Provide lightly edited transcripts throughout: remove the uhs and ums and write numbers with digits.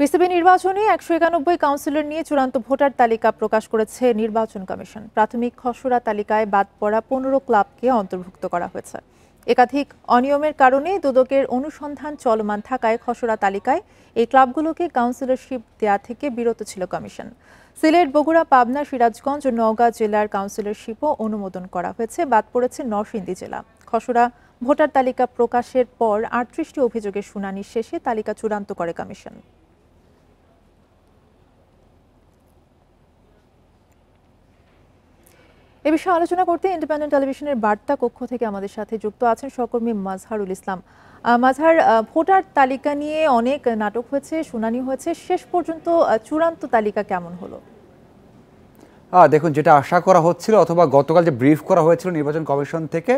BCB নির্বাচনে ১৯১ councillor নিয়ে চূড়ান্ত ভোটার তালিকা প্রকাশ করেছে নির্বাচন কমিশন। প্রাথমিক খসড়া তালিকায় বাদ পড়া ১৫ ক্লাবকে অন্তর্ভুক্ত করা হয়েছে। একাধিক অনিয়মের কারণে দুদকের অনুসন্ধান চলমান থাকায় খসড়া তালিকায় এই ক্লাবগুলোকে কাউন্সিলরশিপ দেয়া থেকে বিরত ছিল কমিশন। সিলেট, বগুড়া, পাবনা, সিরাজগঞ্জ ও নওগাঁ জেলার কাউন্সিলরশিপও অনুমোদন করা হয়েছে। বাদ পড়েছে নরসিংদী জেলা। খসড়া ভোটার তালিকা প্রকাশের পর ৩৮টি অভিযোগের শুনানি শেষে তালিকা চূড়ান্ত করে কমিশন। এ বিষয়ে আলোচনা করতে ইন্ডিপেন্ডেন্ট টেলিভিশনের বার্তা কক্ষ থেকে আমাদের সাথে যুক্ত আছেন সহকর্মী মাজহারুল ইসলাম। মাজহার, ভোটার তালিকা নিয়ে অনেক নাটক হয়েছে, শুনানি হয়েছে, শেষ পর্যন্ত চূড়ান্ত তালিকা কেমন হলো? দেখুন, যেটা আশা করা হচ্ছিল অথবা গতকাল যে ব্রিফ করা হয়েছিল নির্বাচন কমিশন থেকে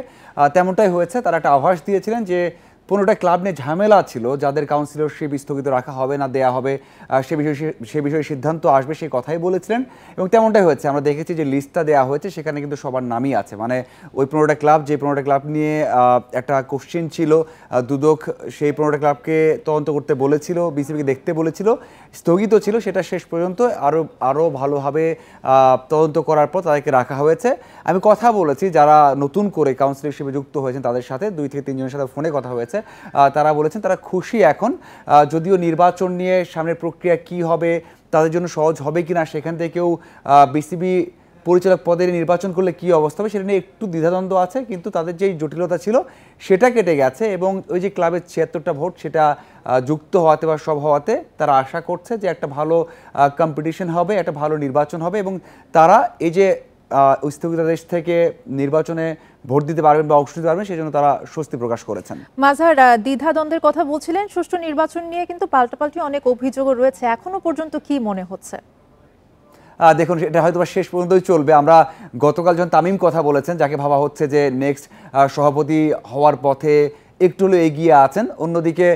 তেমনটাই হয়েছে। তারা একটা আভাস দিয়েছিলেন যে ১৫টা ক্লাব নিয়ে ঝামেলা ছিল, যাদের কাউন্সিলরশিপ স্থগিত রাখা হবে না দেয়া হবে সে বিষয়ে সিদ্ধান্ত আসবে, সেই কথাই বলেছিলেন এবং তেমনটাই হয়েছে। আমরা দেখেছি যে লিস্টটা দেওয়া হয়েছে, সেখানে কিন্তু সবার নামই আছে। মানে ওই ১৫টা ক্লাব, যে ১৫টা ক্লাব নিয়ে একটা কোশ্চেন ছিল, দুদক সেই ১৫টা ক্লাবকে তদন্ত করতে বলেছিল, বিসিবিকে দেখতে বলেছিল, স্থগিত ছিল, সেটা শেষ পর্যন্ত আরও ভালোভাবে তদন্ত করার পর তাদেরকে রাখা হয়েছে। আমি কথা বলেছি যারা নতুন করে কাউন্সিলরশিপে যুক্ত হয়েছেন তাদের সাথে, ২ থেকে ৩ জনের সাথে ফোনে কথা হয়েছে। তারা বলেছেন তারা খুশি এখন, যদিও নির্বাচন নিয়ে সামনের প্রক্রিয়া কি হবে, তাদের জন্য সহজ হবে কিনা, সেখান থেকেও বিসিবি পরিচালক পদের নির্বাচন করলে কি অবস্থা হবে সেটা নিয়ে একটু দ্বিধাদ্বন্দ্ব আছে, কিন্তু তাদের যেই জটিলতা ছিল সেটা কেটে গেছে এবং ওই যে ক্লাবের ৭৬টা ভোট সেটা যুক্ত হওয়াতে বা সব হওয়াতে তারা আশা করছে যে একটা ভালো কম্পিটিশন হবে, একটা ভালো নির্বাচন হবে এবং তারা এই যে স্থগিতাদেশ থেকে নির্বাচনে ভোট দিতে পারবেন বা অংশ নিতে পারবেন, সেই জন্য তারা স্বস্তি প্রকাশ করেছেন। মাজহার, দ্বিধাদ্বন্দ্বের কথা বলছিলেন, সুষ্ঠু নির্বাচন নিয়ে কিন্তু পাল্টাপাল্টি অনেক অভিযোগও রয়েছে, এখনো পর্যন্ত কি মনে হচ্ছে? দেখুন, এটা হয়তো শেষ পর্যন্তই চলবে। আমরা গতকাল যখন তামিম কথা বলেছেন, যাকে ভাবা হচ্ছে যে নেক্সট সভাপতি হওয়ার পথে একটু হলেও এগিয়ে আছেন, অন্যদিকে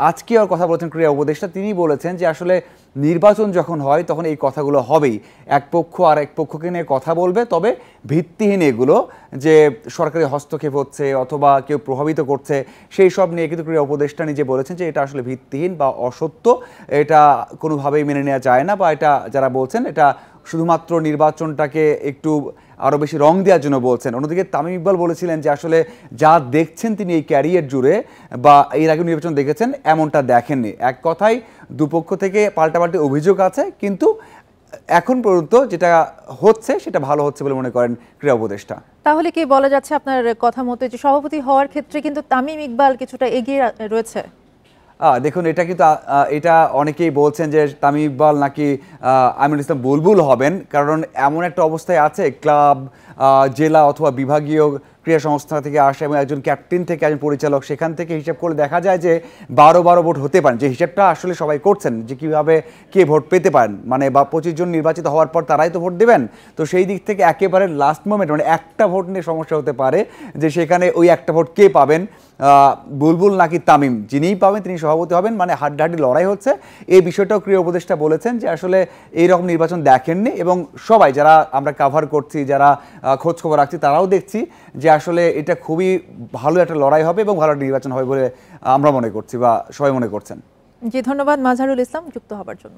আজকে আর কথা বলেছেন ক্রীড়া উপদেষ্টা, তিনি বলেছেন যে আসলে নির্বাচন যখন হয় তখন এই কথাগুলো হবেই, এক পক্ষ আর এক পক্ষকে নিয়ে কথা বলবে, তবে ভিত্তিহীন এগুলো যে সরকারি হস্তক্ষেপ হচ্ছে অথবা কেউ প্রভাবিত করছে সেই সব নিয়ে কিন্তু ক্রীড়া উপদেষ্টা নিজে বলেছেন যে এটা আসলে ভিত্তিহীন বা অসত্য, এটা কোনোভাবেই মেনে নেওয়া যায় না, বা এটা যারা বলছেন এটা শুধুমাত্র নির্বাচনটাকে একটু আরও বেশি রং দেওয়ার জন্য বলছেন। অন্যদিকে তামিম ইকবাল বলেছিলেন যে আসলে যা দেখছেন তিনি এই ক্যারিয়ার জুড়ে বা এর আগে নির্বাচন দেখেছেন এমনটা দেখেননি। এক কথায় দুপক্ষ থেকে পাল্টাপাল্টি অভিযোগ আছে, কিন্তু এখন পর্যন্ত যেটা হচ্ছে সেটা ভালো হচ্ছে বলে মনে করেন ক্রীড়া উপদেষ্টা। তাহলে কি বলা যাচ্ছে আপনার কথা মতো যে সভাপতি হওয়ার ক্ষেত্রে কিন্তু তামিম ইকবাল কিছুটা এগিয়ে রয়েছে? দেখুন, এটা কিন্তু এটা অনেকেই বলছেন যে তামিম ইকবাল নাকি আমিনুল ইসলাম বুলবুল হবেন, কারণ এমন একটা অবস্থায় আছে, ক্লাব, জেলা অথবা বিভাগীয় ক্রীড়া সংস্থা থেকে আসে এবং একজন ক্যাপ্টেন থেকে একজন পরিচালক, সেখান থেকে হিসাব করে দেখা যায় যে ১২ ভোট হতে পারেন, যে হিসাবটা আসলে সবাই করছেন যে কীভাবে কে ভোট পেতে পারেন, মানে বা ২৫ জন নির্বাচিত হওয়ার পর তারাই তো ভোট দেবেন। তো সেই দিক থেকে একেবারে লাস্ট মোমেন্ট মানে একটা ভোট নিয়ে সমস্যা হতে পারে যে সেখানে ওই একটা ভোট কে পাবেন, বুলবুল নাকি তামিম, যিনিই পাবেন তিনি সভাপতি হবেন, মানে হাড্ডাহাড্ডি লড়াই হচ্ছে। এই বিষয়টাও ক্রীড়া উপদেষ্টা বলেছেন যে আসলে এইরকম নির্বাচন দেখেননি এবং সবাই যারা আমরা কাভার করছি, যারা খোঁজ খবর রাখছি, তারাও দেখছি যে আসলে এটা খুবই ভালো একটা লড়াই হবে এবং ভালো নির্বাচন হবে বলে আমরা মনে করছি বা সবাই মনে করছেন। জি, ধন্যবাদ মাজহারুল ইসলাম যুক্ত হবার জন্য।